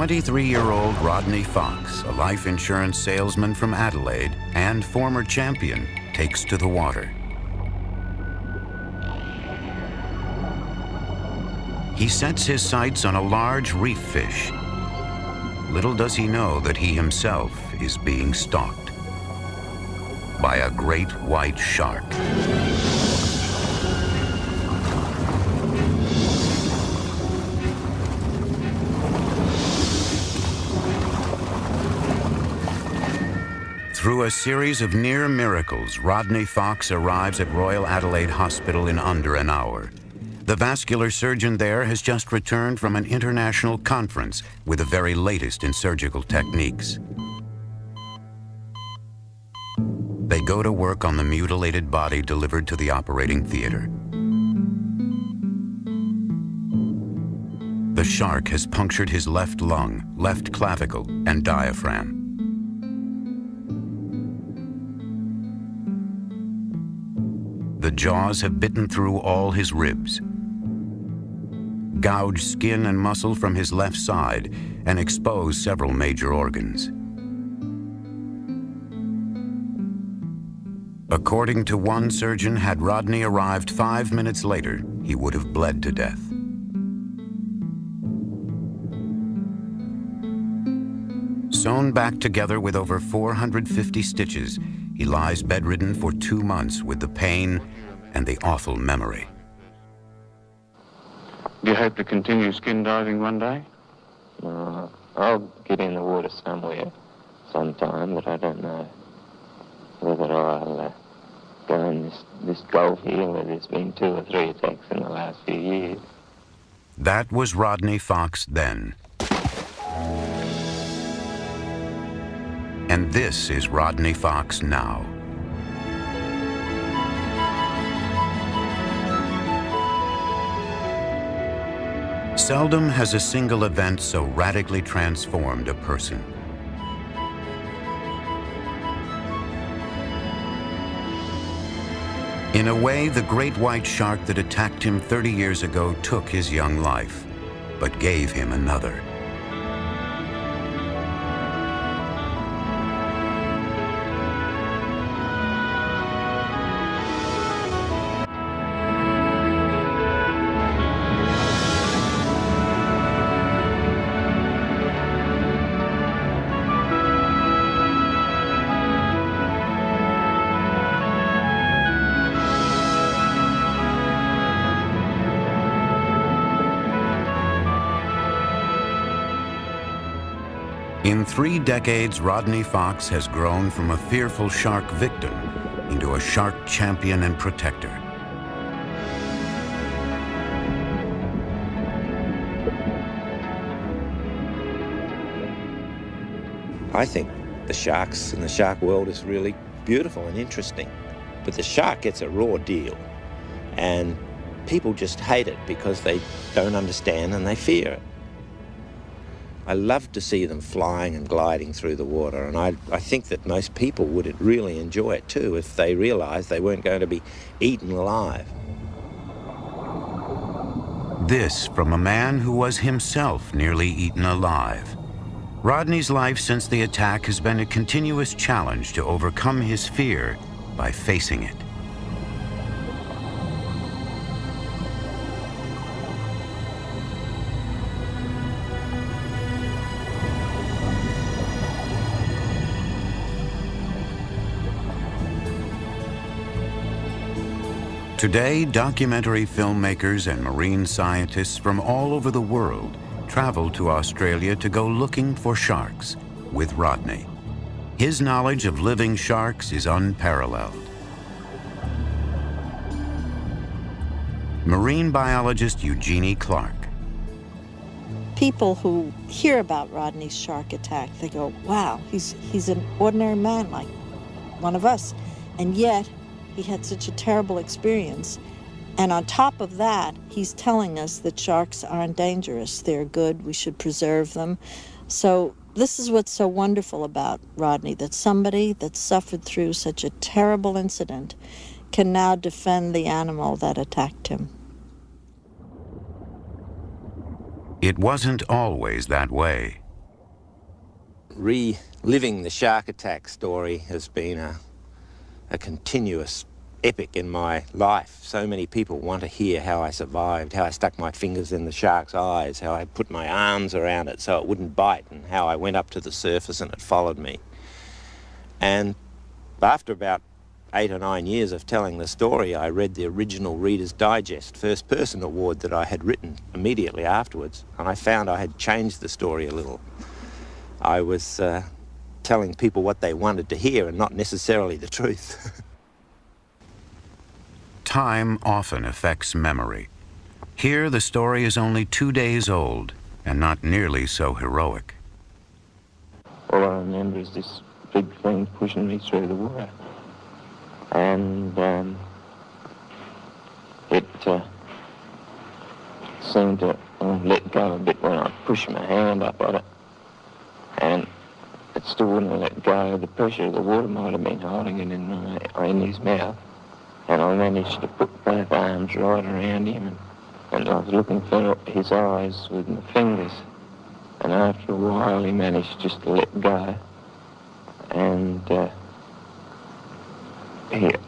23-year-old Rodney Fox, a life insurance salesman from Adelaide and former champion, takes to the water. He sets his sights on a large reef fish. Little does he know that he himself is being stalked by a great white shark. Through a series of near miracles, Rodney Fox arrives at Royal Adelaide Hospital in under an hour. The vascular surgeon there has just returned from an international conference with the very latest in surgical techniques. They go to work on the mutilated body delivered to the operating theater. The shark has punctured his left lung, left clavicle, and diaphragm. The jaws have bitten through all his ribs, gouged skin and muscle from his left side, and exposed several major organs. According to one surgeon, had Rodney arrived 5 minutes later, he would have bled to death. Sewn back together with over 450 stitches, he lies bedridden for 2 months with the pain and the awful memory. Do you hope to continue skin diving one day? I'll get in the water somewhere sometime, but I don't know whether I'll go in this gulf here where there's been 2 or 3 attacks in the last few years. That was Rodney Fox then. And this is Rodney Fox now. Seldom has a single event so radically transformed a person. In a way, the great white shark that attacked him 30 years ago took his young life, but gave him another. In 3 decades, Rodney Fox has grown from a fearful shark victim into a shark champion and protector. I think the sharks and the shark world is really beautiful and interesting, but the shark gets a raw deal, and people just hate it because they don't understand and they fear it. I love to see them flying and gliding through the water, and I think that most people would really enjoy it too if they realized they weren't going to be eaten alive. This from a man who was himself nearly eaten alive. Rodney's life since the attack has been a continuous challenge to overcome his fear by facing it. Today, documentary filmmakers and marine scientists from all over the world travel to Australia to go looking for sharks with Rodney. His knowledge of living sharks is unparalleled. Marine biologist Eugenie Clark. People who hear about Rodney's shark attack, they go, wow, he's an ordinary man like one of us. And yet, he had such a terrible experience. And on top of that, he's telling us that sharks aren't dangerous. They're good. We should preserve them. So this is what's so wonderful about Rodney, that somebody that suffered through such a terrible incident can now defend the animal that attacked him. It wasn't always that way. reliving the shark attack story has been a continuous epic in my life. So many people want to hear how I survived, how I stuck my fingers in the shark's eyes, how I put my arms around it so it wouldn't bite, and how I went up to the surface and it followed me. And after about 8 or 9 years of telling the story, I read the original Reader's Digest First Person Award that I had written immediately afterwards, and I found I had changed the story a little. I was telling people what they wanted to hear and not necessarily the truth. Time often affects memory. Here, the story is only 2 days old and not nearly so heroic. All I remember is this big thing pushing me through the water. And it seemed to let go a bit when I pushed my hand up on it. And it still wouldn't let go. The pressure of the water might have been holding it in his mouth. And I managed to put both arms right around him, and I was looking for his eyes with my fingers. And after a while, he managed just to let go. And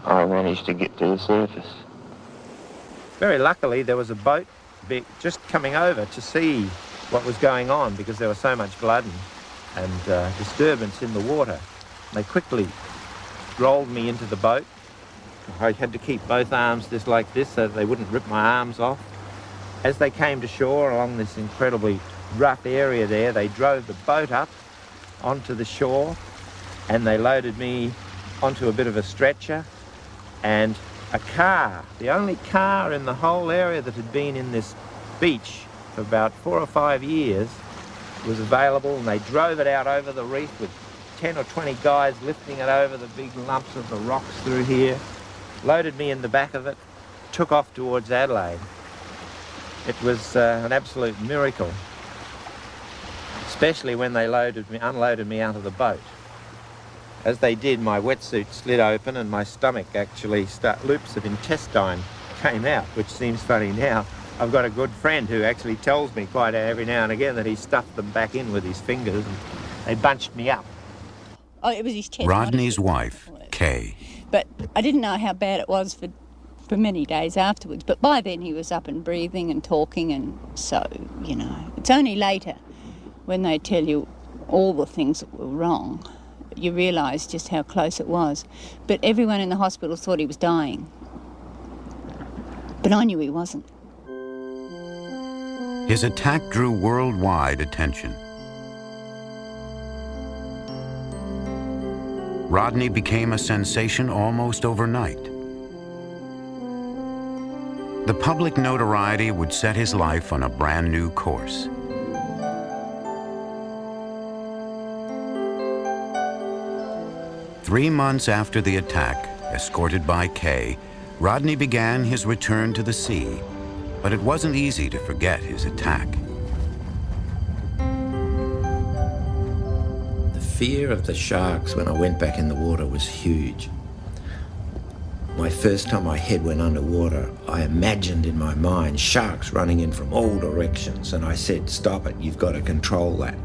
I managed to get to the surface. Very luckily, there was a boat just coming over to see what was going on, because there was so much blood and disturbance in the water. They quickly rolled me into the boat. I had to keep both arms just like this so that they wouldn't rip my arms off. As they came to shore along this incredibly rough area there, they drove the boat up onto the shore and they loaded me onto a bit of a stretcher, and a car, the only car in the whole area that had been in this beach for about 4 or 5 years, was available, and they drove it out over the reef with 10 or 20 guys lifting it over the big lumps of the rocks through here, loaded me in the back of it, took off towards Adelaide. It was an absolute miracle, especially when they unloaded me out of the boat. As they did, my wetsuit slid open and my stomach actually, loops of intestine came out, which seems funny now. I've got a good friend who actually tells me quite every now and again that he stuffed them back in with his fingers and they bunched me up. Oh, it was his chest. Rodney's wife, Kay. But I didn't know how bad it was for many days afterwards. But by then he was up and breathing and talking, and so, you know, it's only later when they tell you all the things that were wrong, you realise just how close it was. But everyone in the hospital thought he was dying. But I knew he wasn't. His attack drew worldwide attention. Rodney became a sensation almost overnight. The public notoriety would set his life on a brand new course. Three months after the attack, escorted by Kay, Rodney began his return to the sea, but it wasn't easy to forget his attack. The fear of the sharks when I went back in the water was huge. My first time my head went underwater, I imagined in my mind sharks running in from all directions, and I said, "Stop it, you've got to control that."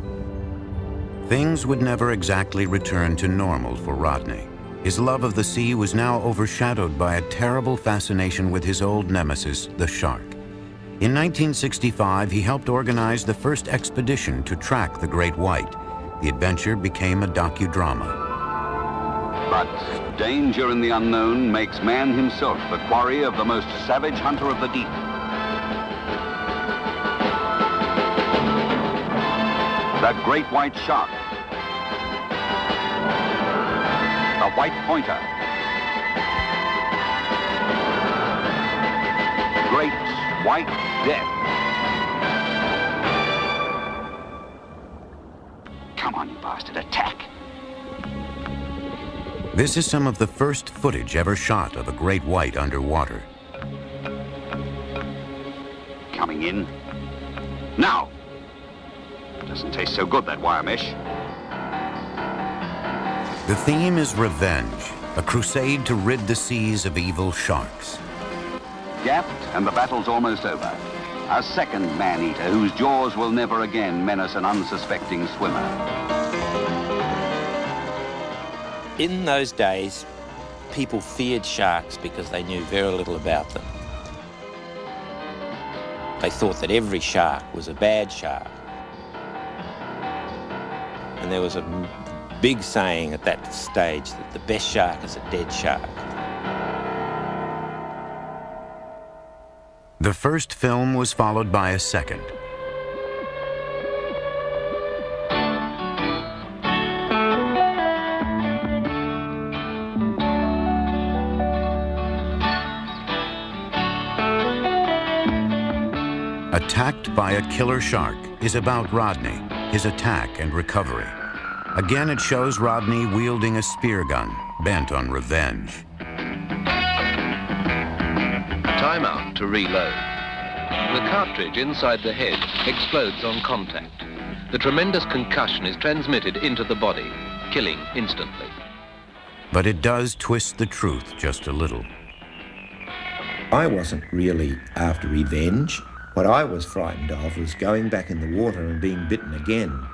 Things would never exactly return to normal for Rodney. His love of the sea was now overshadowed by a terrible fascination with his old nemesis, the shark. In 1965, he helped organize the first expedition to track the great white. The adventure became a docudrama. But danger in the unknown makes man himself the quarry of the most savage hunter of the deep. The great white shark. The white pointer. Great white death. Come on, you bastard, attack. This is some of the first footage ever shot of a great white underwater. Coming in. Now. Doesn't taste so good, that wire mesh. The theme is revenge, a crusade to rid the seas of evil sharks. Gapped, and the battle's almost over. A second man-eater whose jaws will never again menace an unsuspecting swimmer. In those days, people feared sharks because they knew very little about them. They thought that every shark was a bad shark. And there was a big saying at that stage that the best shark is a dead shark. The first film was followed by a second. Attacked by a killer shark is about Rodney, his attack and recovery. Again, it shows Rodney wielding a spear gun, bent on revenge. Time out to reload. The cartridge inside the head explodes on contact. The tremendous concussion is transmitted into the body, killing instantly. But it does twist the truth just a little. I wasn't really after revenge. What I was frightened of was going back in the water and being bitten again.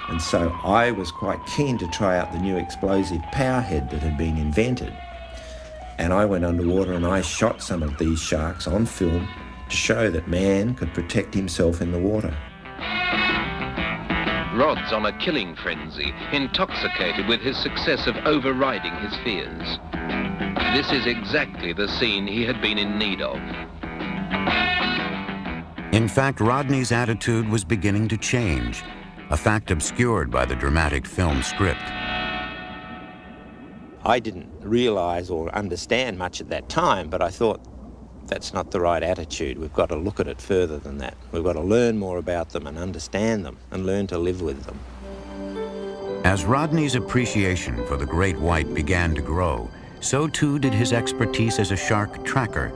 And so I was quite keen to try out the new explosive powerhead that had been invented. And I went underwater and I shot some of these sharks on film to show that man could protect himself in the water. Rod's on a killing frenzy, intoxicated with his success of overriding his fears. This is exactly the scene he had been in need of. In fact, Rodney's attitude was beginning to change, a fact obscured by the dramatic film script. I didn't realise or understand much at that time, but I thought that's not the right attitude. We've got to look at it further than that. We've got to learn more about them and understand them and learn to live with them. As Rodney's appreciation for the great white began to grow, so too did his expertise as a shark tracker.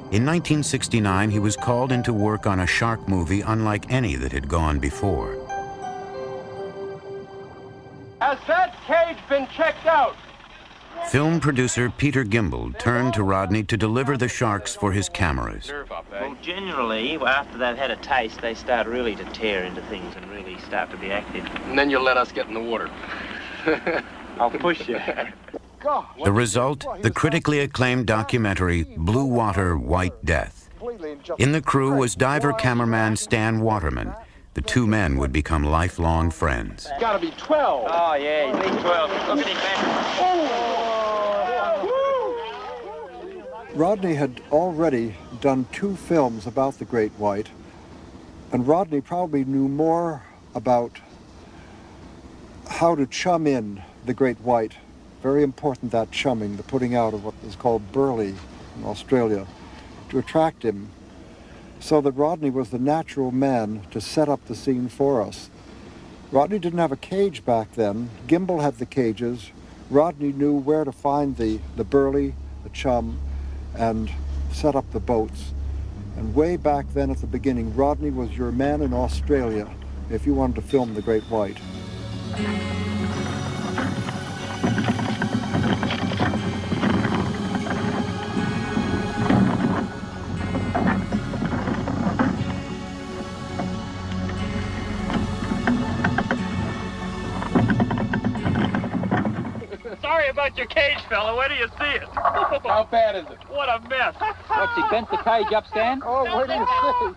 In 1969, he was called into work on a shark movie unlike any that had gone before. Has that cage been checked out? Film producer Peter Gimble turned to Rodney to deliver the sharks for his cameras. Well, generally, after they've had a taste, they start really to tear into things and really start to be active. And then you'll let us get in the water. I'll push you. The result, the critically acclaimed documentary Blue Water, White Death. In the crew was diver cameraman Stan Waterman. The two men would become lifelong friends. Gotta be 12. Oh, yeah, he's 12. Look at him, man. Rodney had already done 2 films about the great white, and Rodney probably knew more about how to chum in the great white. Very important, that chumming, the putting out of what is called burley in Australia, to attract him, so that Rodney was the natural man to set up the scene for us. Rodney didn't have a cage back then. Gimble had the cages. Rodney knew where to find the burley, the chum, and set up the boats. And way back then at the beginning, Rodney was your man in Australia if you wanted to film the great white. Sorry about your cage, fella. Where do you see it? How bad is it? What a mess. What's he bent the cage up, Stan? Oh, where do you see?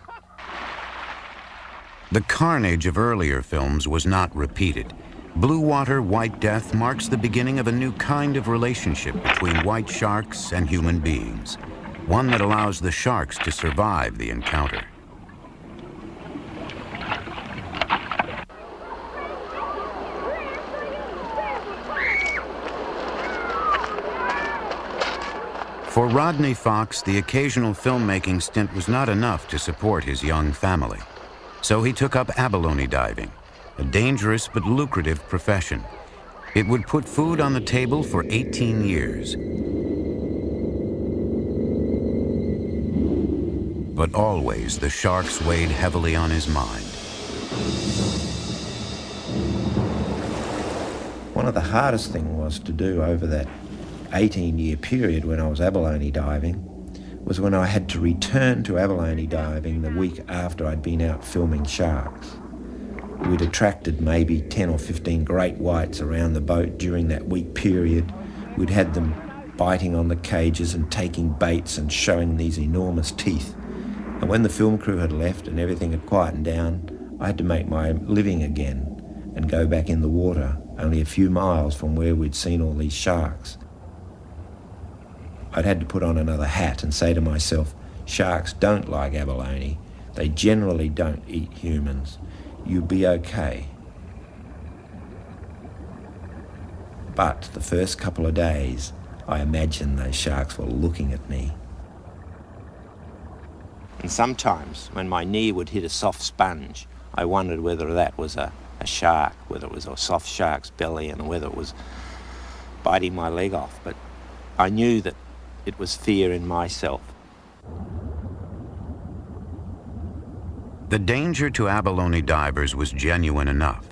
The carnage of earlier films was not repeated. Blue Water, White Death marks the beginning of a new kind of relationship between white sharks and human beings, one that allows the sharks to survive the encounter. For Rodney Fox, the occasional filmmaking stint was not enough to support his young family. So he took up abalone diving, a dangerous but lucrative profession. It would put food on the table for 18 years. But always the sharks weighed heavily on his mind. One of the hardest things was to do over that 18-year period when I was abalone diving was when I had to return to abalone diving the week after I'd been out filming sharks. We'd attracted maybe 10 or 15 great whites around the boat during that week period. We'd had them biting on the cages and taking baits and showing these enormous teeth. And when the film crew had left and everything had quietened down, I had to make my living again and go back in the water, only a few miles from where we'd seen all these sharks. I'd had to put on another hat and say to myself, sharks don't like abalone. They generally don't eat humans. You'll be okay. But the first couple of days, I imagined those sharks were looking at me. And sometimes, when my knee would hit a soft sponge, I wondered whether that was a shark, whether it was a soft shark's belly, and whether it was biting my leg off. But I knew that it was fear in myself. The danger to abalone divers was genuine enough.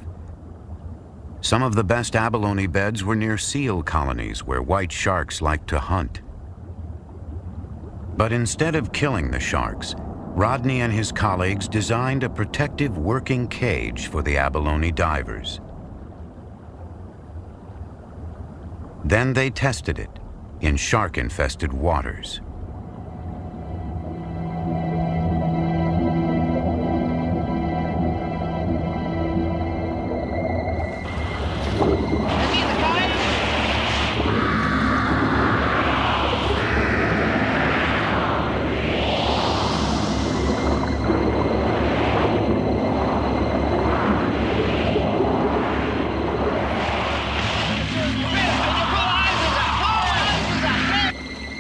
Some of the best abalone beds were near seal colonies where white sharks liked to hunt. But instead of killing the sharks, Rodney and his colleagues designed a protective working cage for the abalone divers. Then they tested it in shark-infested waters.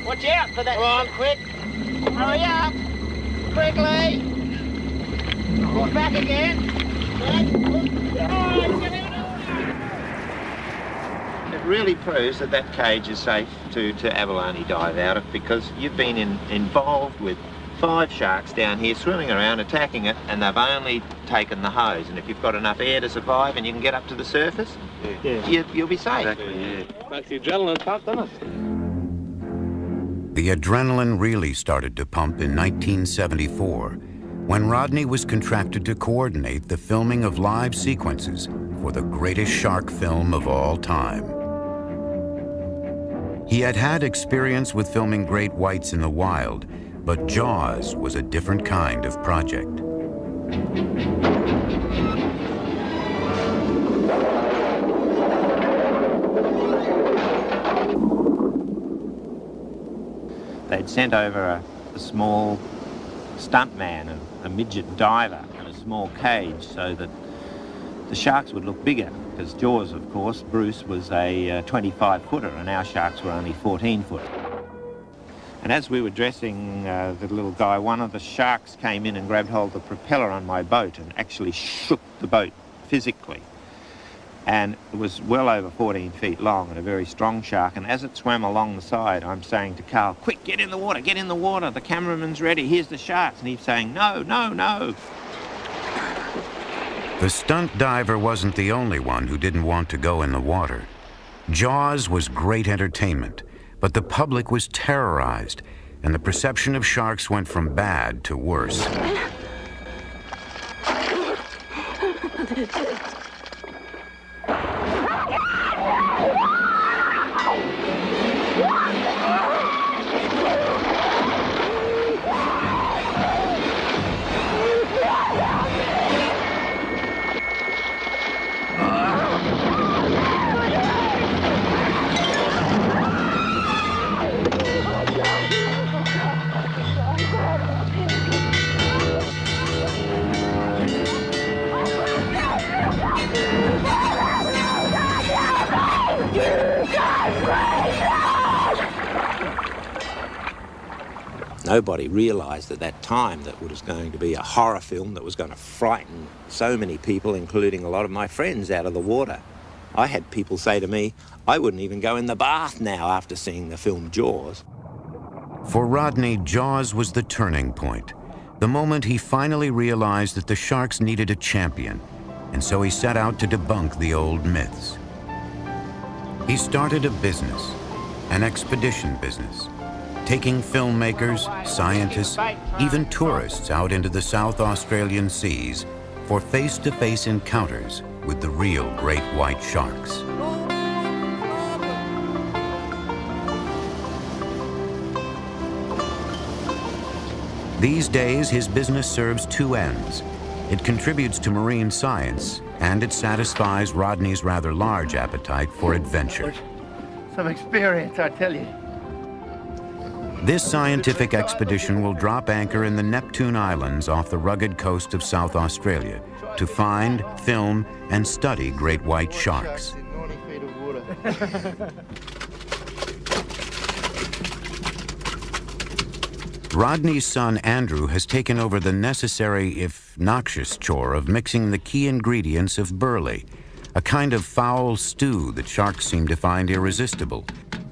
Watch out for that. Come on, quick. Hurry up. Quickly. Pull back again. It really proves that that cage is safe to abalone dive out of, because you've been involved with 5 sharks down here swimming around, attacking it, and they've only taken the hose. And if you've got enough air to survive and you can get up to the surface, you'll be safe. Exactly, yeah. Makes the adrenaline pump, doesn't it? The adrenaline really started to pump in 1974, when Rodney was contracted to coordinate the filming of live sequences for the greatest shark film of all time. He had had experience with filming great whites in the wild, but Jaws was a different kind of project. They'd sent over a small stuntman, a midget diver, and a small cage so that the sharks would look bigger, because Jaws, of course, Bruce was a 25-footer and our sharks were only 14-foot. And as we were dressing the little guy, one of the sharks came in and grabbed hold of the propeller on my boat and actually shook the boat physically. And it was well over 14 feet long and a very strong shark. And as it swam along the side, I'm saying to Carl, quick, get in the water, get in the water. The cameraman's ready, here's the sharks. And he's saying, no, no, no. The stunt diver wasn't the only one who didn't want to go in the water. Jaws was great entertainment, but the public was terrorized, and the perception of sharks went from bad to worse. Nobody realised at that time that it was going to be a horror film that was going to frighten so many people, including a lot of my friends, out of the water. I had people say to me, I wouldn't even go in the bath now after seeing the film Jaws. For Rodney, Jaws was the turning point, the moment he finally realized that the sharks needed a champion, and so he set out to debunk the old myths. He started a business, an expedition business, taking filmmakers, scientists, even tourists out into the South Australian seas for face-to-face encounters with the real great white sharks. These days, his business serves two ends. It contributes to marine science, and it satisfies Rodney's rather large appetite for adventure. Some experience, I tell you. This scientific expedition will drop anchor in the Neptune Islands off the rugged coast of South Australia to find, film, and study great white sharks. Rodney's son, Andrew, has taken over the necessary, if noxious, chore of mixing the key ingredients of burley, a kind of foul stew that sharks seem to find irresistible.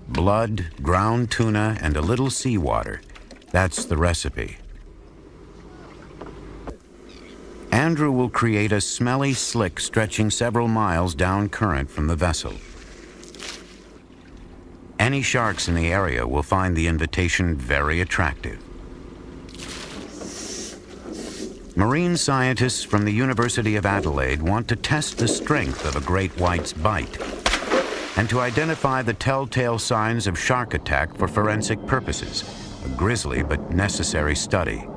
Blood, ground tuna, and a little seawater. That's the recipe. Andrew will create a smelly slick stretching several miles down current from the vessel. Any sharks in the area will find the invitation very attractive. Marine scientists from the University of Adelaide want to test the strength of a great white's bite and to identify the telltale signs of shark attack for forensic purposes, a grisly but necessary study.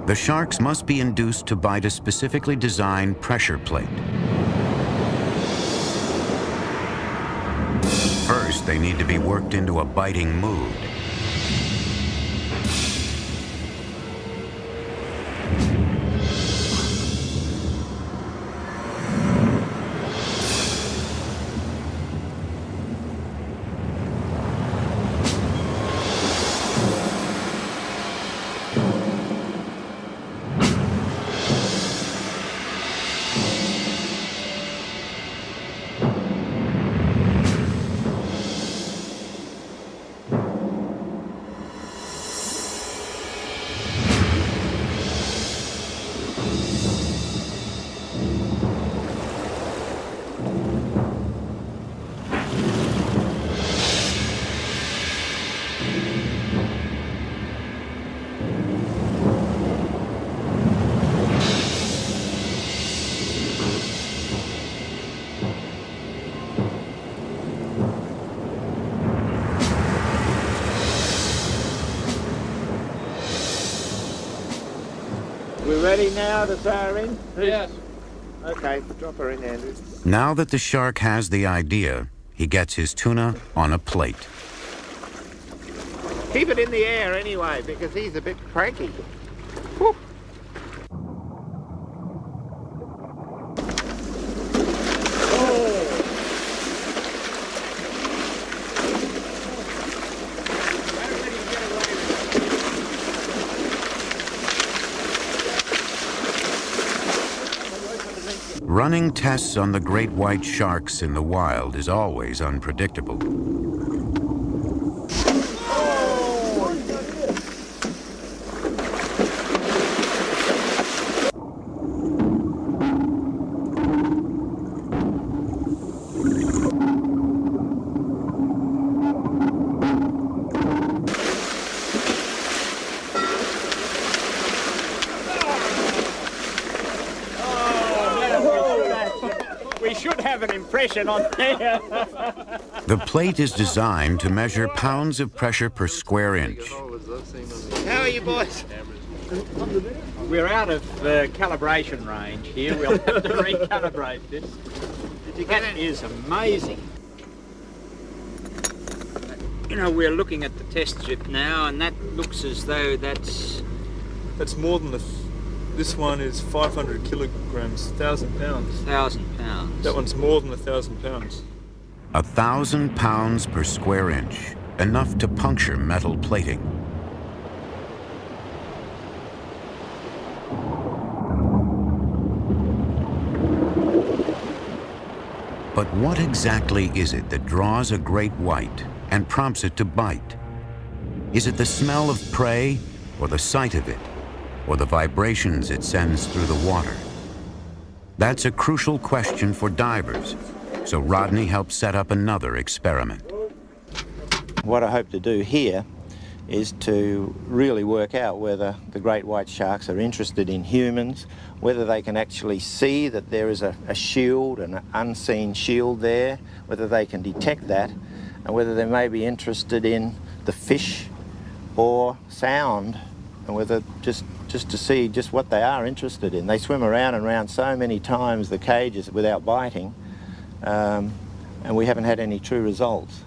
The sharks must be induced to bite a specifically designed pressure plate. First, they need to be worked into a biting mood. Ready now to throw her in? Yes. Okay, drop her in, Andrew. Now that the shark has the idea, he gets his tuna on a plate. Keep it in the air anyway, because he's a bit cranky. Whew. Running tests on the great white sharks in the wild is always unpredictable. On there. The plate is designed to measure pounds of pressure per square inch. How are you, boys? We're out of calibration range here. We'll have to recalibrate this. Did you get it? That is amazing. You know, we're looking at the test strip now, and that looks as though that's more than this one is 500 kilograms, 1,000 pounds. 1,000 pounds. That one's more than 1,000 pounds. 1,000 pounds per square inch, enough to puncture metal plating. But what exactly is it that draws a great white and prompts it to bite? Is it the smell of prey, or the sight of it, or the vibrations it sends through the water? That's a crucial question for divers, so Rodney helped set up another experiment. What I hope to do here is to really work out whether the great white sharks are interested in humans, whether they can actually see that there is a shield, an unseen shield there, whether they can detect that, and whether they may be interested in the fish or sound, and whether just to see just what they are interested in. They swim around and around so many times the cages without biting, and we haven't had any true results.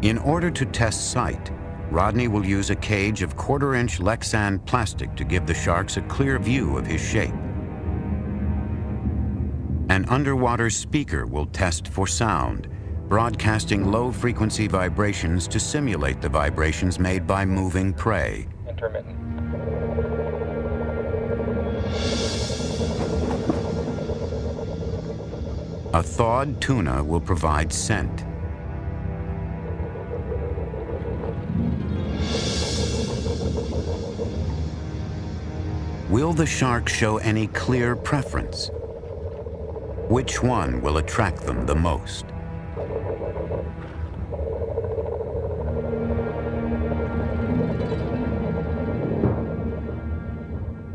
In order to test sight, Rodney will use a cage of 1/4-inch Lexan plastic to give the sharks a clear view of his shape. An underwater speaker will test for sound, broadcasting low-frequency vibrations to simulate the vibrations made by moving prey. Intermittent. A thawed tuna will provide scent. Will the shark show any clear preference? Which one will attract them the most?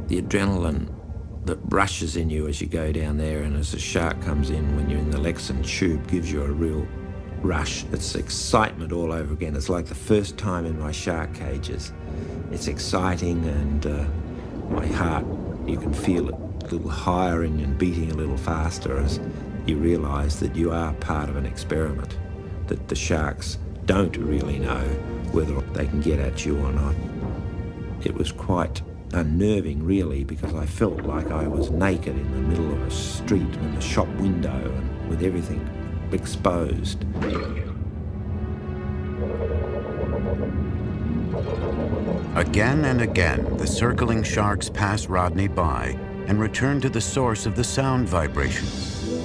The adrenaline that rushes in you as you go down there, and as the shark comes in when you're in the Lexan tube, gives you a real rush. It's excitement all over again. It's like the first time in my shark cages. It's exciting, and my heart, you can feel it a little higher and beating a little faster as you realise that you are part of an experiment, that the sharks don't really know whether they can get at you or not. It was quite unnerving, really, because I felt like I was naked in the middle of a street in a shop window and with everything exposed. Again and again, the circling sharks pass Rodney by and return to the source of the sound vibrations.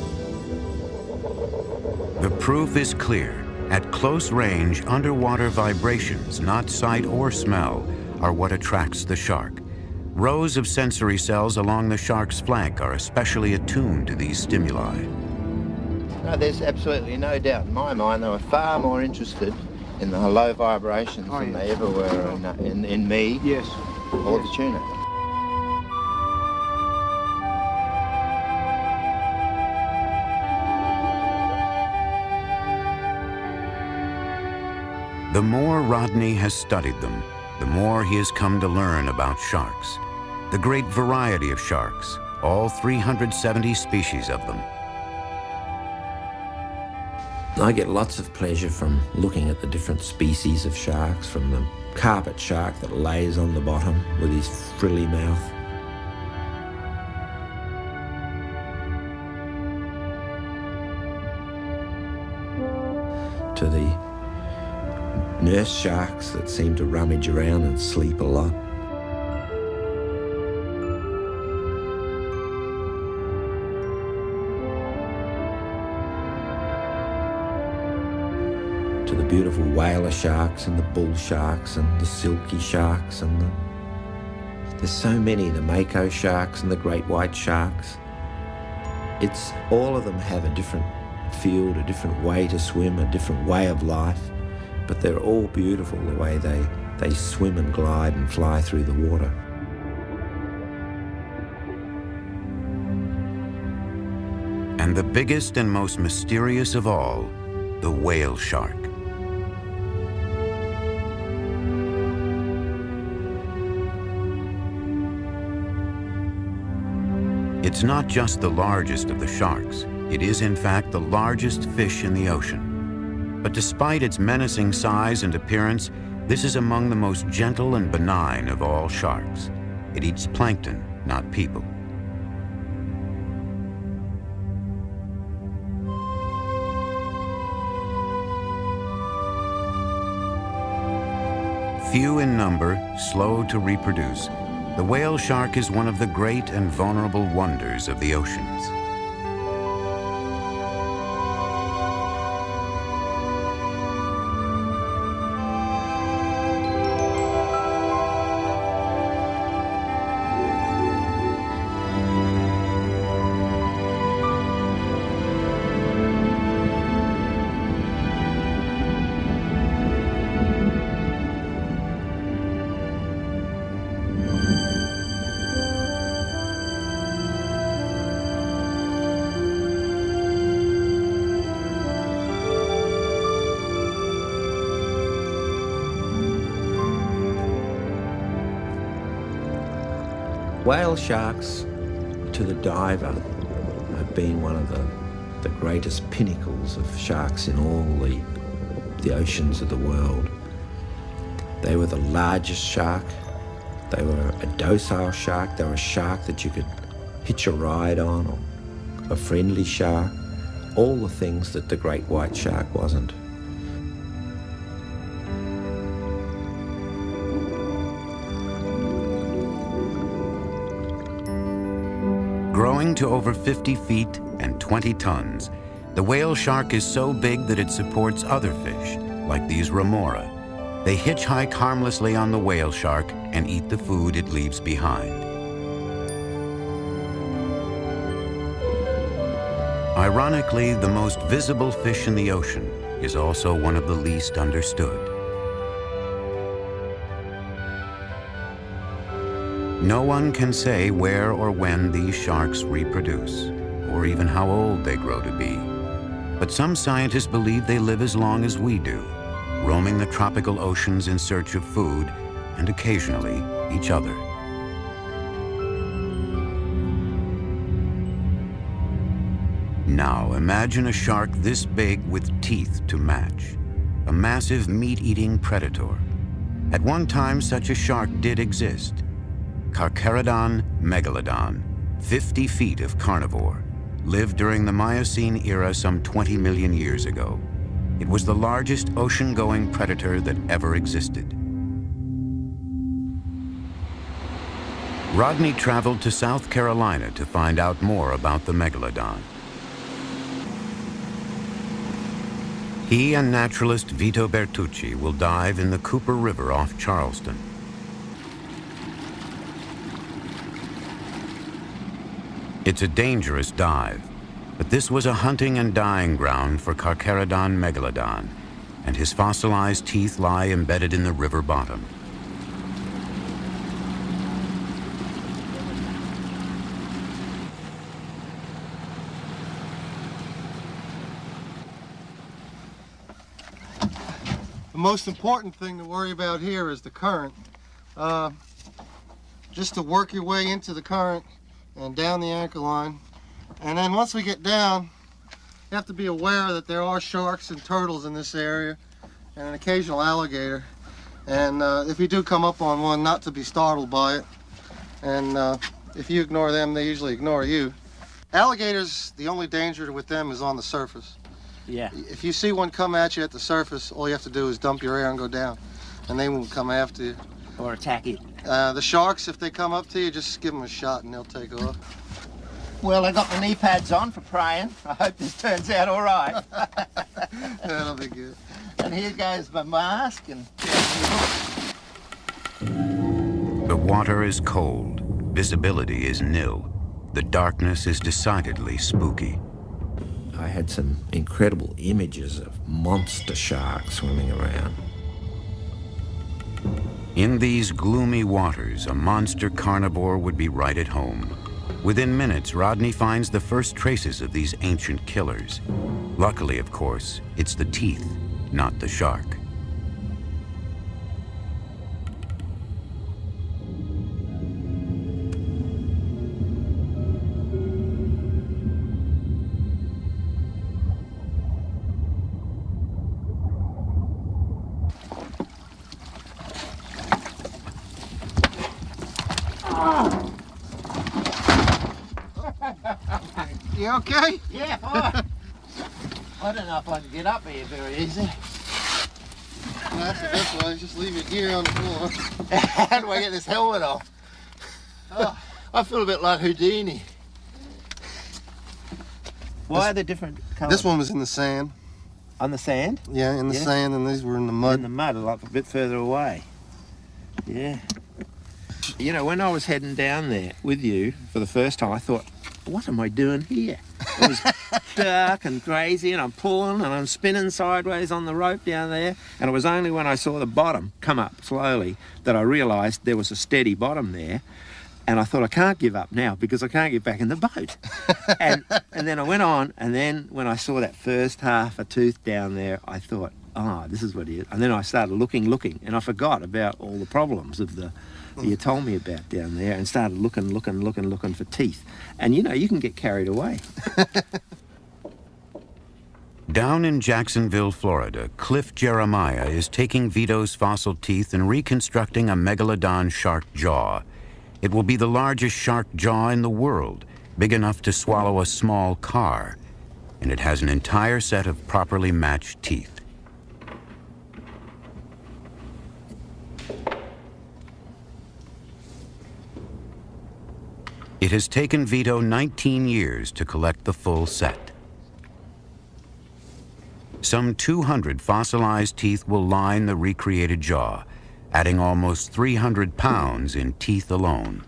The proof is clear. At close range, underwater vibrations, not sight or smell, are what attracts the shark. Rows of sensory cells along the shark's flank are especially attuned to these stimuli. No, there's absolutely no doubt in my mind they were far more interested in the low vibrations than they ever were in me or the tuna. The more Rodney has studied them, the more he has come to learn about sharks. The great variety of sharks, all 370 species of them. I get lots of pleasure from looking at the different species of sharks, from the carpet shark that lays on the bottom with his frilly mouth, to the nurse sharks that seem to rummage around and sleep a lot. To the beautiful whaler sharks and the bull sharks and the silky sharks and there's so many, the mako sharks and the great white sharks. It's all of them have a different field, a different way to swim, a different way of life. But they're all beautiful the way they swim and glide and fly through the water. And the biggest and most mysterious of all, the whale shark. It's not just the largest of the sharks. It is, in fact, the largest fish in the ocean. But despite its menacing size and appearance, this is among the most gentle and benign of all sharks. It eats plankton, not people. Few in number, slow to reproduce, the whale shark is one of the great and vulnerable wonders of the oceans. whale sharks, to the diver, have been one of the greatest pinnacles of sharks in all the oceans of the world. They were the largest shark. They were a docile shark. They were a shark that you could hitch a ride on, or a friendly shark. All the things that the great white shark wasn't. Growing to over 50 feet and 20 tons, the whale shark is so big that it supports other fish, like these remora. They hitchhike harmlessly on the whale shark and eat the food it leaves behind. Ironically, the most visible fish in the ocean is also one of the least understood. No one can say where or when these sharks reproduce, or even how old they grow to be. But some scientists believe they live as long as we do, roaming the tropical oceans in search of food and occasionally each other. Now imagine a shark this big with teeth to match, a massive meat-eating predator. At one time, such a shark did exist. Carcharodon megalodon, 50 feet of carnivore, lived during the Miocene era some 20 million years ago. It was the largest ocean-going predator that ever existed. Rodney traveled to South Carolina to find out more about the megalodon. He and naturalist Vito Bertucci will dive in the Cooper River off Charleston. It's a dangerous dive, but this was a hunting and dying ground for Carcharodon megalodon, and his fossilized teeth lie embedded in the river bottom. The most important thing to worry about here is the current. Just to work your way into the current and down the anchor line. And then once we get down, you have to be aware that there are sharks and turtles in this area and an occasional alligator. And if you do come up on one, not to be startled by it. And if you ignore them, they usually ignore you. Alligators, the only danger with them is on the surface. Yeah. If you see one come at you at the surface, all you have to do is dump your air and go down, and they won't come after you. Or attack it. The sharks, if they come up to you, just give them a shot and they'll take off. Well, I got my knee pads on for praying. I hope this turns out all right. That'll be good. And here goes my mask. And the water is cold. Visibility is nil. The darkness is decidedly spooky. I had some incredible images of monster sharks swimming around. In these gloomy waters, a monster carnivore would be right at home. Within minutes, Rodney finds the first traces of these ancient killers. Luckily, of course, it's the teeth, not the shark. You okay? Yeah, fine. I don't know if I can get up here very easy. That's the best way, just leave your gear on the floor. How do I get this helmet off? Oh, I feel a bit like Houdini. Why are they different colours? This one was in the sand. On the sand? Yeah, in the sand, and these were in the mud. In the mud, like a bit further away. Yeah. You know, when I was heading down there with you for the first time, I thought, what am I doing here? It was dark and crazy, and I'm pulling and I'm spinning sideways on the rope down there. And it was only when I saw the bottom come up slowly that I realised there was a steady bottom there. And I thought, I can't give up now because I can't get back in the boat. and then I went on, and then when I saw that first half a tooth down there, I thought, oh, this is what it is. And then I started looking, and I forgot about all the problems of the you told me about down there, and started looking for teeth. And, you know, you can get carried away. Down in Jacksonville, Florida, Cliff Jeremiah is taking Vito's fossil teeth and reconstructing a megalodon shark jaw. It will be the largest shark jaw in the world, big enough to swallow a small car. And it has an entire set of properly matched teeth. It has taken Vito 19 years to collect the full set. Some 200 fossilized teeth will line the recreated jaw, adding almost 300 pounds in teeth alone.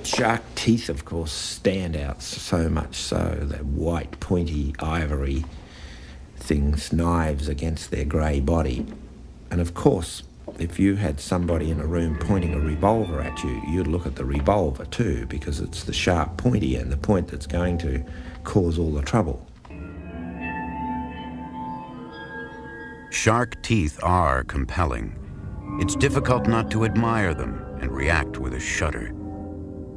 Shark teeth, of course, stand out so much so, that white, pointy, ivory things, knives against their grey body. And of course, if you had somebody in a room pointing a revolver at you, you'd look at the revolver too, because it's the sharp pointy end, the point that's going to cause all the trouble. Shark teeth are compelling. It's difficult not to admire them and react with a shudder.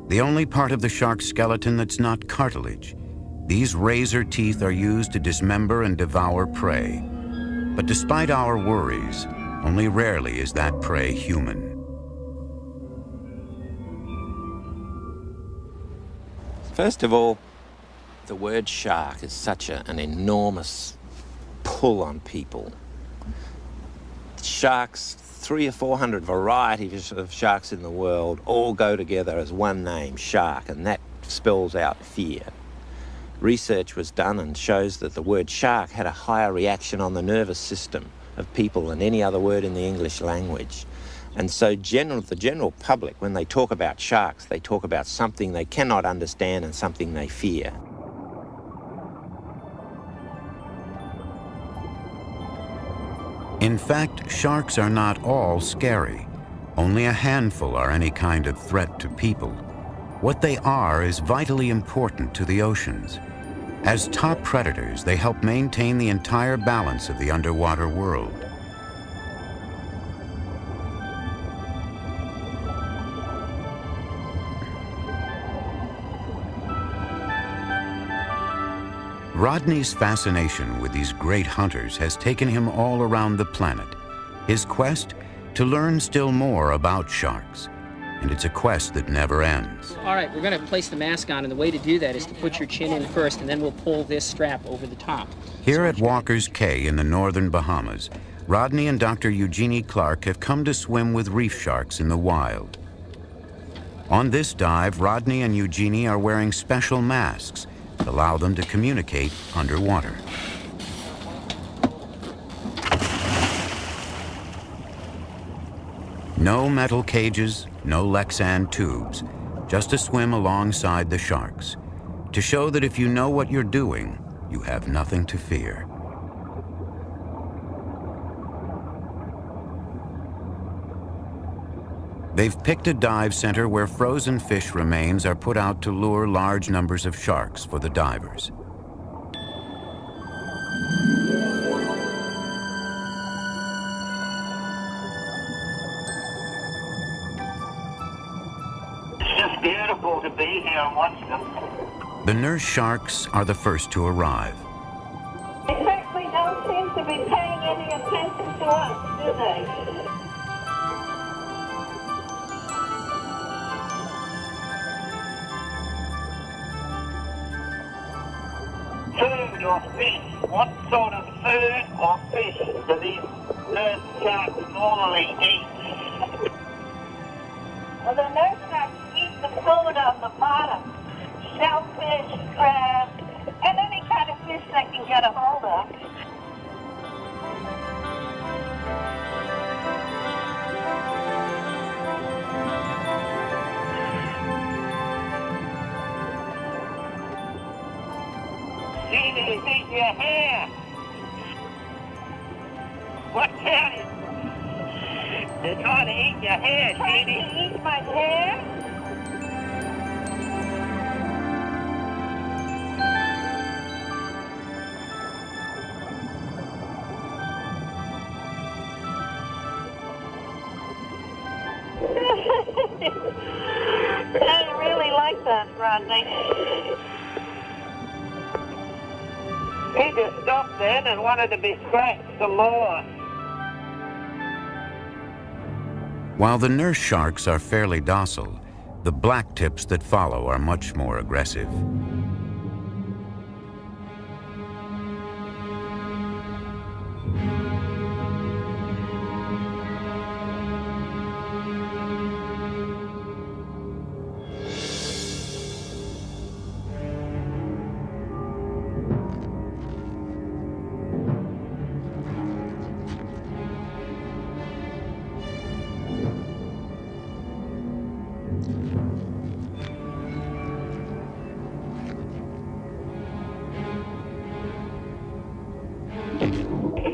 The only part of the shark skeleton that's not cartilage. These razor teeth are used to dismember and devour prey. But despite our worries, only rarely is that prey human. First of all, the word shark is such an enormous pull on people. Sharks, 300 or 400 varieties of sharks in the world, all go together as one name, shark, and that spells out fear. Research was done and shows that the word shark had a higher reaction on the nervous system of people than any other word in the English language. And so the general public, when they talk about sharks, they talk about something they cannot understand and something they fear. In fact, sharks are not all scary. Only a handful are any kind of threat to people. What they are is vitally important to the oceans. As top predators, they help maintain the entire balance of the underwater world. Rodney's fascination with these great hunters has taken him all around the planet. His quest? To learn still more about sharks. And it's a quest that never ends. All right, we're going to place the mask on, and the way to do that is to put your chin in first, and then we'll pull this strap over the top. Here at Walker's Cay in the northern Bahamas, Rodney and Dr. Eugenie Clark have come to swim with reef sharks in the wild. On this dive, Rodney and Eugenie are wearing special masks that allow them to communicate underwater. No metal cages, no Lexan tubes, just to swim alongside the sharks, to show that if you know what you're doing, you have nothing to fear. They've picked a dive center where frozen fish remains are put out to lure large numbers of sharks for the divers. It's just beautiful to be here and watch them. The nurse sharks are the first to arrive. They certainly don't seem to be paying any attention to us, do they? Food or fish? What sort of food or fish do these nurse sharks normally eat? Well, the nurse sharks eat the food on the bottom. Shellfish, crab, and any kind of fish they can get a hold of. Genies eat your hair. What's that? They're trying to eat your hair, Genie. Trying to eat my hair? I really like that, Rodney. He just stopped then and wanted to be scratched some more. While the nurse sharks are fairly docile, the black tips that follow are much more aggressive.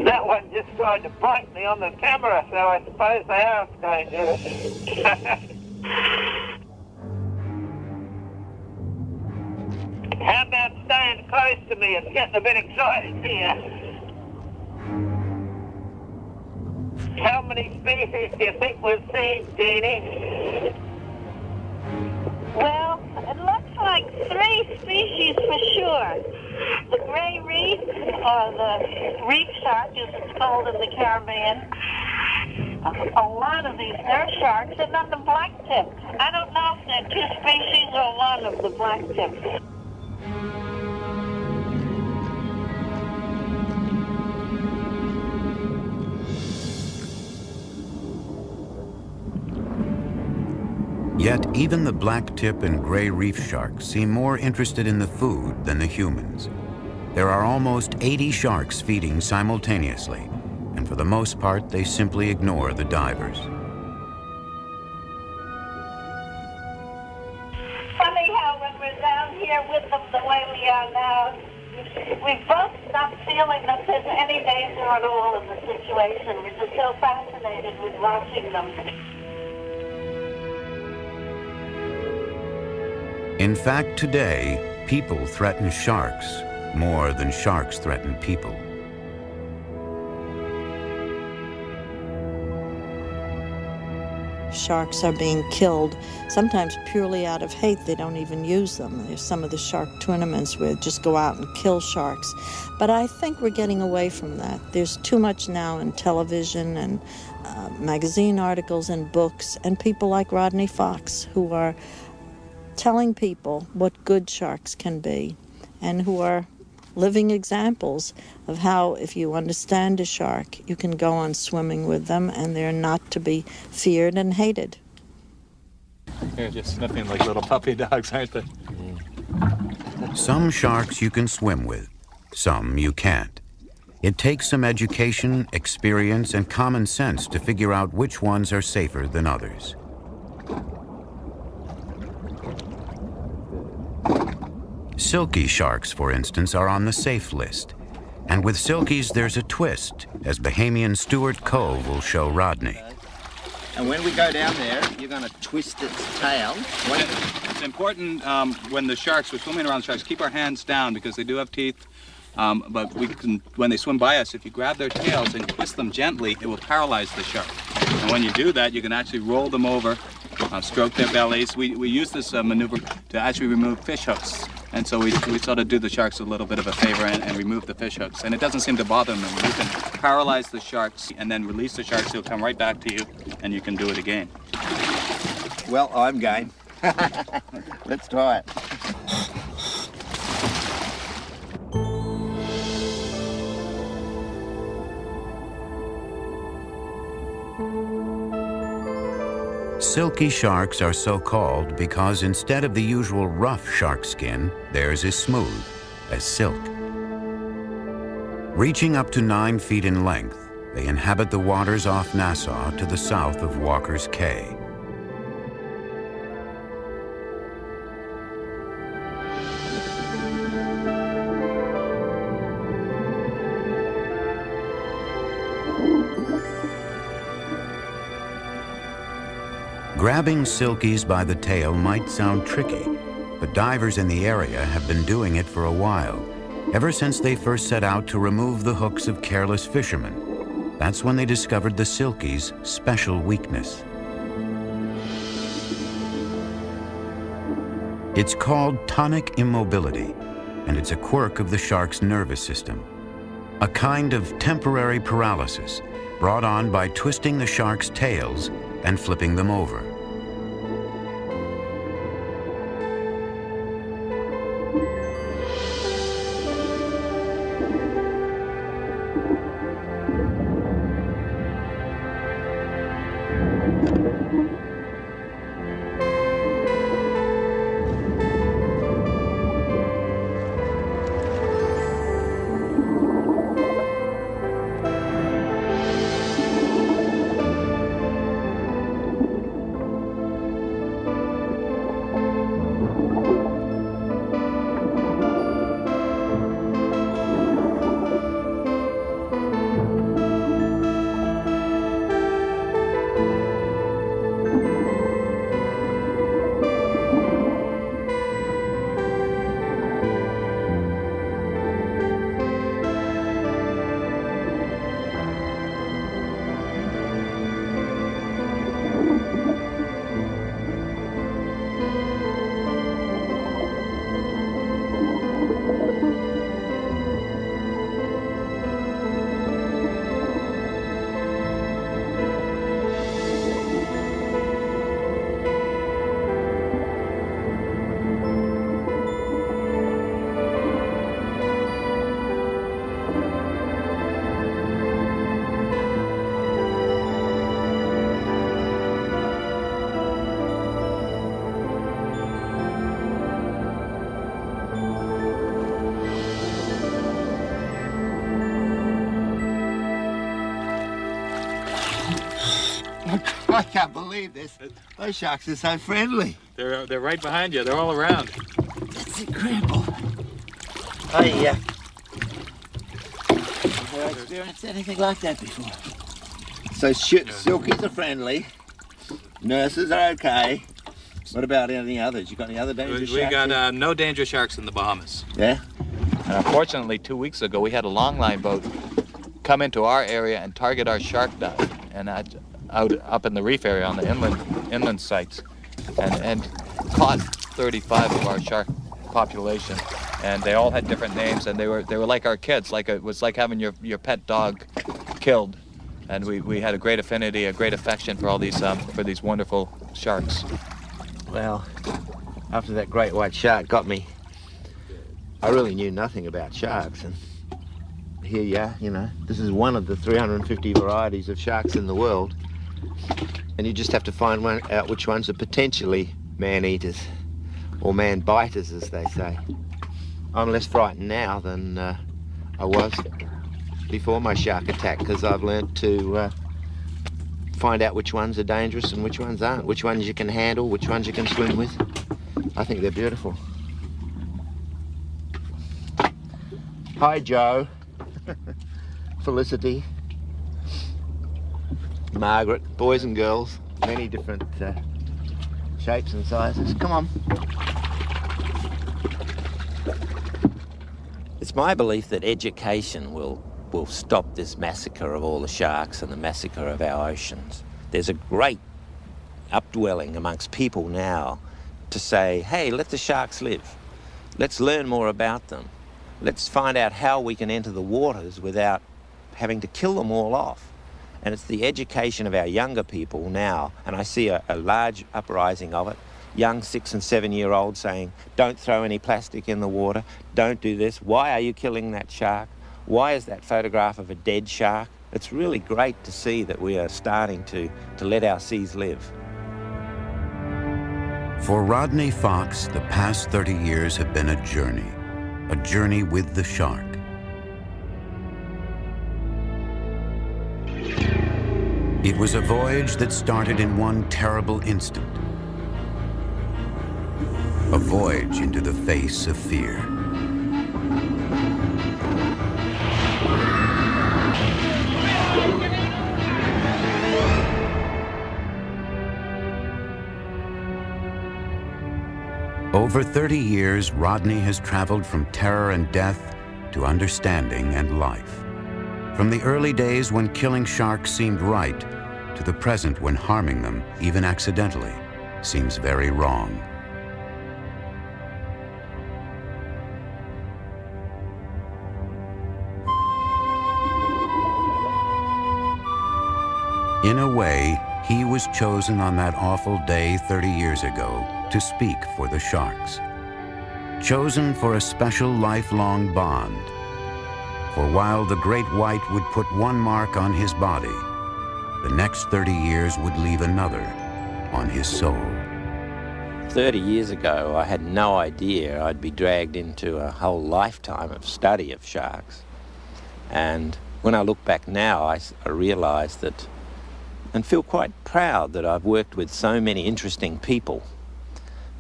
That one just tried to bite me on the camera, so I suppose they are dangerous. How about staying close to me? It's getting a bit excited here. How many species do you think we've seen, Jeannie? Well, it looks like 3 species for sure. The gray reef, or the reef shark, as it's called in the Caribbean. A lot of these nurse sharks, and then the black tip. I don't know if they're 2 species or one of the black tips. Yet even the black tip and gray reef sharks seem more interested in the food than the humans. There are almost 80 sharks feeding simultaneously, and for the most part, they simply ignore the divers. Funny how when we're down here with them the way we are now, we both stop feeling that there's any danger at all in the situation. We're just so fascinated with watching them. In fact, today, people threaten sharks more than sharks threaten people. Sharks are being killed, sometimes purely out of hate. They don't even use them. There's some of the shark tournaments where they just go out and kill sharks. But I think we're getting away from that. There's too much now in television and magazine articles and books, and people like Rodney Fox who are telling people what good sharks can be, and who are living examples of how, if you understand a shark, you can go on swimming with them and they're not to be feared and hated. They're just sniffing like little puppy dogs, aren't they? Some sharks you can swim with, some you can't. It takes some education, experience, and common sense to figure out which ones are safer than others. Silky sharks, for instance, are on the safe list. And with silkies, there's a twist, as Bahamian Stewart Cove will show Rodney. And when we go down there, you're going to twist its tail. It's important when we're swimming around sharks, keep our hands down because they do have teeth. But we can, when they swim by us, if you grab their tails and twist them gently, it will paralyze the shark. And when you do that, you can actually roll them over, stroke their bellies. We use this maneuver to actually remove fish hooks. And so we sort of do the sharks a little bit of a favor and remove the fish hooks. And it doesn't seem to bother them. You can paralyze the sharks and then release the sharks. They'll come right back to you, and you can do it again. Well, I'm game. Let's try it. Silky sharks are so called because instead of the usual rough shark skin, theirs is smooth, as silk. Reaching up to 9 feet in length, they inhabit the waters off Nassau to the south of Walker's Cay. Grabbing silkies by the tail might sound tricky, but divers in the area have been doing it for a while, ever since they first set out to remove the hooks of careless fishermen. That's when they discovered the silkie's special weakness. It's called tonic immobility, and it's a quirk of the shark's nervous system. A kind of temporary paralysis brought on by twisting the shark's tails and flipping them over. I can't believe this. Those sharks are so friendly. They're right behind you. They're all around. That's incredible. I never experienced anything like that before. So silkies are friendly. Nurses are okay. What about any others? You got any other dangerous sharks? We got no dangerous sharks in the Bahamas. Yeah? And unfortunately, 2 weeks ago, we had a longline boat come into our area and target our shark dive. And up in the reef area on the inland sites, and caught 35 of our shark population, and they all had different names, and they were like our kids. Like it was like having your pet dog killed, and we had a great affinity, a great affection for all these wonderful sharks. Well, after that great white shark got me, I really knew nothing about sharks, and here you are, you know, this is one of the 350 varieties of sharks in the world. And you just have to find out which ones are potentially man-eaters, or man-biters, as they say. I'm less frightened now than I was before my shark attack, because I've learned to find out which ones are dangerous and which ones aren't, which ones you can handle, which ones you can swim with. I think they're beautiful. Hi, Joe. Felicity. Margaret, boys and girls, many different shapes and sizes. Come on. It's my belief that education will stop this massacre of all the sharks and the massacre of our oceans. There's a great updwelling amongst people now to say, hey, let the sharks live. Let's learn more about them. Let's find out how we can enter the waters without having to kill them all off. And it's the education of our younger people now, and I see a large uprising of it. Young 6- and 7-year-olds saying, don't throw any plastic in the water, don't do this. Why are you killing that shark? Why is that photograph of a dead shark? It's really great to see that we are starting to let our seas live. For Rodney Fox, the past 30 years have been a journey with the shark. It was a voyage that started in one terrible instant. A voyage into the face of fear. Over 30 years, Rodney has traveled from terror and death to understanding and life. From the early days when killing sharks seemed right, to the present when harming them, even accidentally, seems very wrong. In a way, he was chosen on that awful day 30 years ago to speak for the sharks. Chosen for a special lifelong bond. For while the great white would put one mark on his body, the next 30 years would leave another on his soul. 30 years ago, I had no idea I'd be dragged into a whole lifetime of study of sharks. And when I look back now, I realise that, and feel quite proud that I've worked with so many interesting people.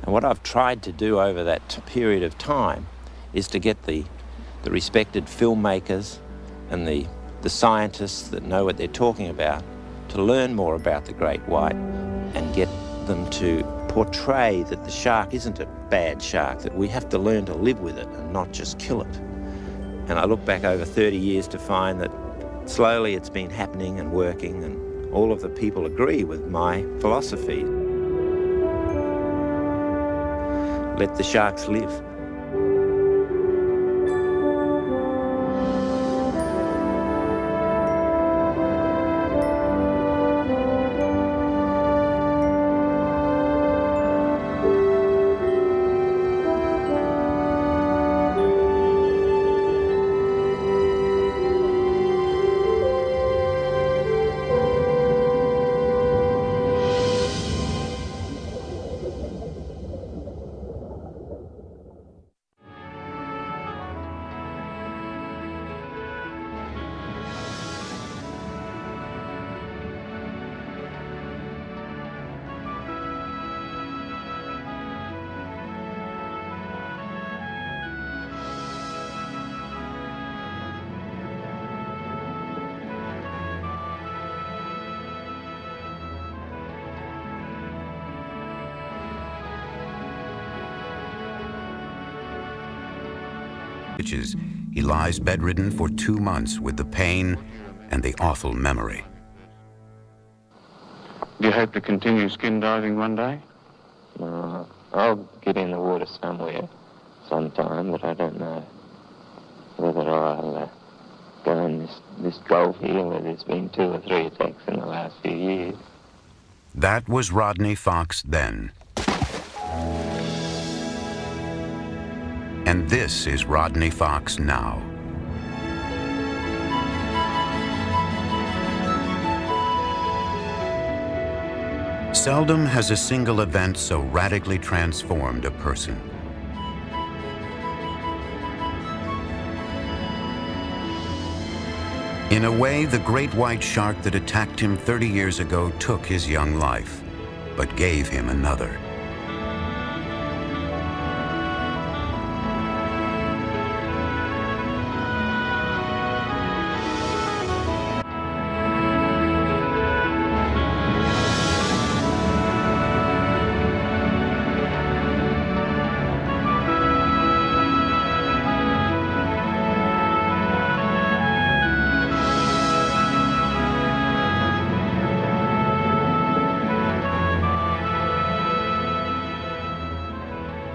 And what I've tried to do over that period of time is to get the respected filmmakers and the scientists that know what they're talking about to learn more about the great white and get them to portray that the shark isn't a bad shark, that we have to learn to live with it and not just kill it. And I look back over 30 years to find that slowly it's been happening and working, and all of the people agree with my philosophy. Let the sharks live. He lies bedridden for 2 months with the pain and the awful memory. Do you hope to continue skin diving one day? I'll get in the water somewhere sometime, but I don't know whether I'll go in this gulf here where there's been 2 or 3 attacks in the last few years. That was Rodney Fox then. And this is Rodney Fox now. Seldom has a single event so radically transformed a person. In a way, the great white shark that attacked him 30 years ago took his young life, but gave him another.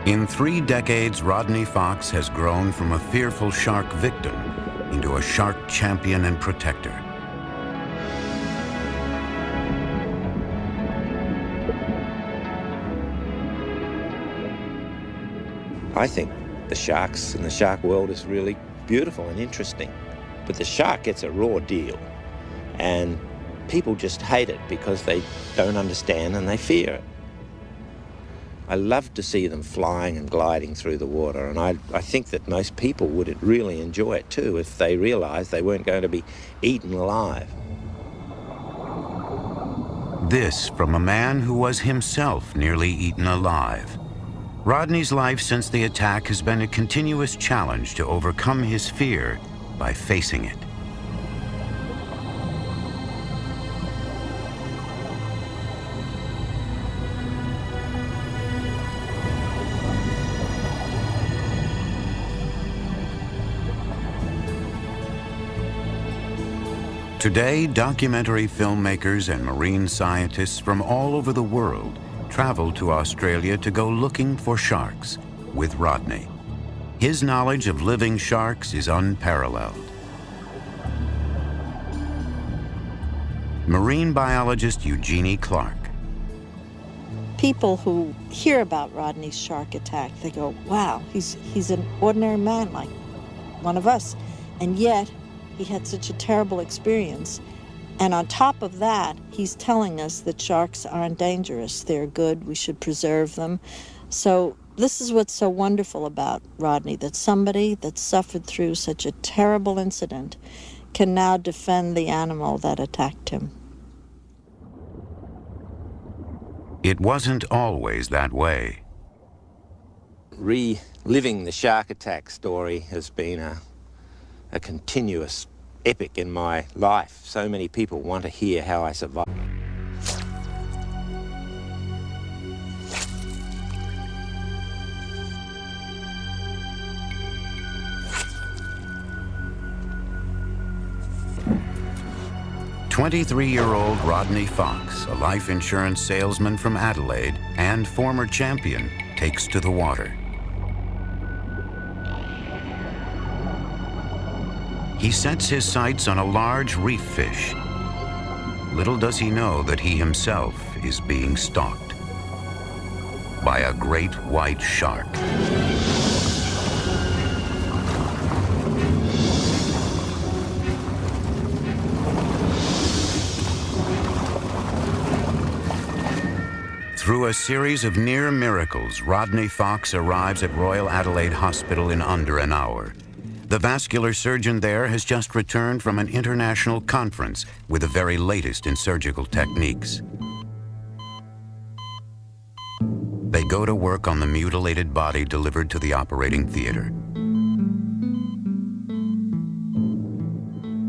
In 3 decades, Rodney Fox has grown from a fearful shark victim into a shark champion and protector. I think the sharks and the shark world is really beautiful and interesting, but the shark gets a raw deal, and people just hate it because they don't understand and they fear it. I love to see them flying and gliding through the water, and I think that most people would really enjoy it too if they realised they weren't going to be eaten alive. This from a man who was himself nearly eaten alive. Rodney's life since the attack has been a continuous challenge to overcome his fear by facing it. Today, documentary filmmakers and marine scientists from all over the world travel to Australia to go looking for sharks with Rodney. His knowledge of living sharks is unparalleled. marine biologist Eugenie Clark. People who hear about Rodney's shark attack, they go, wow, he's an ordinary man like one of us. And yet, he had such a terrible experience. And on top of that, he's telling us that sharks aren't dangerous. They're good, we should preserve them. So this is what's so wonderful about Rodney, that somebody that suffered through such a terrible incident can now defend the animal that attacked him. It wasn't always that way. Reliving the shark attack story has been a continuous epic in my life. So many people want to hear how I survived. "23-year-old Rodney Fox, a life insurance salesman from Adelaide and former champion, takes to the water. He sets his sights on a large reef fish. Little does he know that he himself is being stalked by a great white shark. Through a series of near miracles, Rodney Fox arrives at Royal Adelaide Hospital in under an hour. The vascular surgeon there has just returned from an international conference with the very latest in surgical techniques. They go to work on the mutilated body delivered to the operating theater.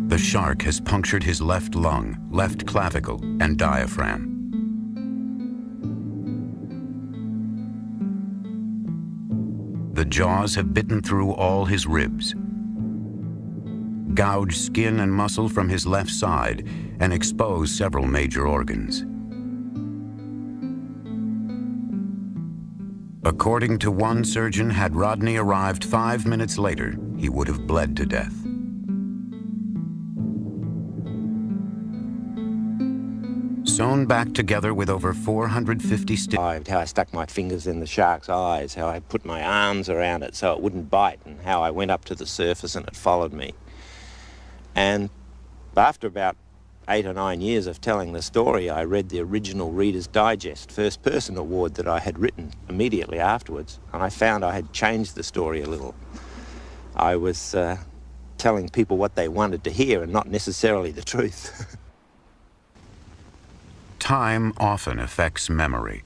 The shark has punctured his left lung, left clavicle, and diaphragm. The jaws have bitten through all his ribs, gouged skin and muscle from his left side, and exposed several major organs. According to one surgeon, had Rodney arrived 5 minutes later, he would have bled to death. Sewn back together with over 450 stitches. How I stuck my fingers in the shark's eyes, how I put my arms around it so it wouldn't bite, and how I went up to the surface and it followed me. And after about 8 or 9 years of telling the story, I read the original Reader's Digest first person award that I had written immediately afterwards, and I found I had changed the story a little. I was telling people what they wanted to hear and not necessarily the truth. Time often affects memory.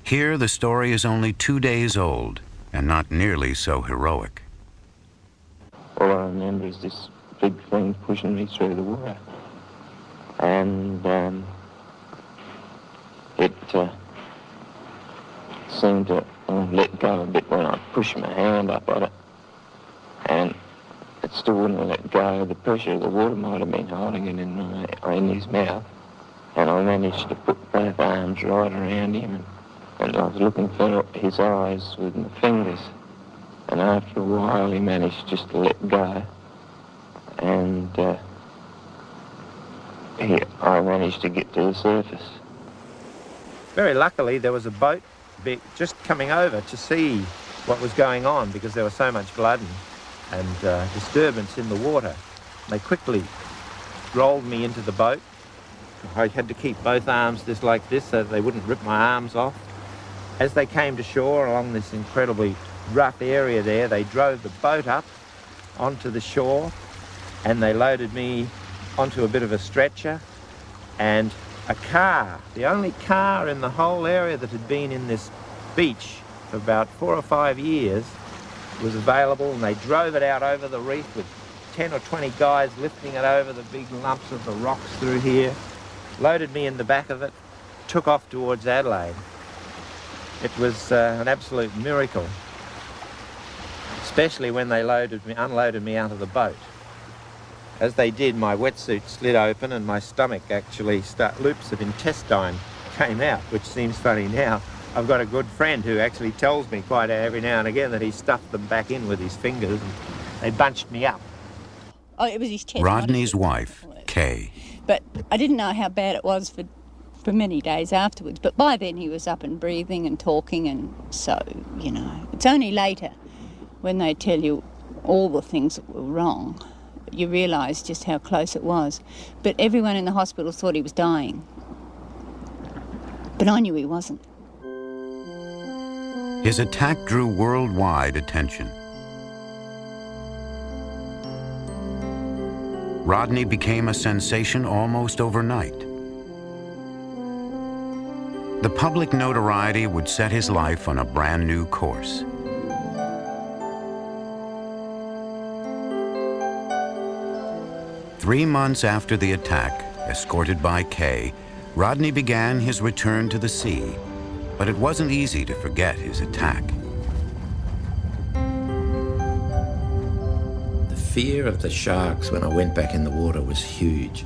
Here, the story is only 2 days old and not nearly so heroic. All I remember is this big thing pushing me through the water. And it seemed to let go a bit when I pushed my hand up on it. And it still wouldn't let go. The pressure of the water might have been holding it in his mouth. And I managed to put both arms right around him, and I was looking for his eyes with my fingers. And after a while, he managed just to let go. And I managed to get to the surface. Very luckily, there was a boat just coming over to see what was going on because there was so much blood and disturbance in the water. They quickly rolled me into the boat. I had to keep both arms just like this so they wouldn't rip my arms off. As they came to shore along this incredibly rough area there, they drove the boat up onto the shore and they loaded me onto a bit of a stretcher, and a car, the only car in the whole area that had been in this beach for about 4 or 5 years, was available, and they drove it out over the reef with 10 or 20 guys lifting it over the big lumps of the rocks through here, loaded me in the back of it, took off towards Adelaide. It was an absolute miracle, especially when they unloaded me out of the boat. As they did, my wetsuit slid open and my stomach actually loops of intestine came out, which seems funny now. I've got a good friend who actually tells me quite every now and again that he stuffed them back in with his fingers and they bunched me up. Oh, it was his chest. Rodney's wife, Kay. But I didn't know how bad it was for many days afterwards. But by then he was up and breathing and talking, and so, you know, it's only later when they tell you all the things that were wrong, you realise just how close it was. But everyone in the hospital thought he was dying. But I knew he wasn't. His attack drew worldwide attention. Rodney became a sensation almost overnight. The public notoriety would set his life on a brand new course. Three months after the attack, escorted by Kay, Rodney began his return to the sea, but it wasn't easy to forget his attack. The fear of the sharks when I went back in the water was huge.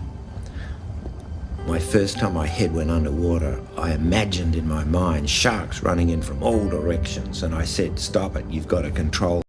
My first time my head went underwater, I imagined in my mind sharks running in from all directions, and I said, "Stop it, you've got to control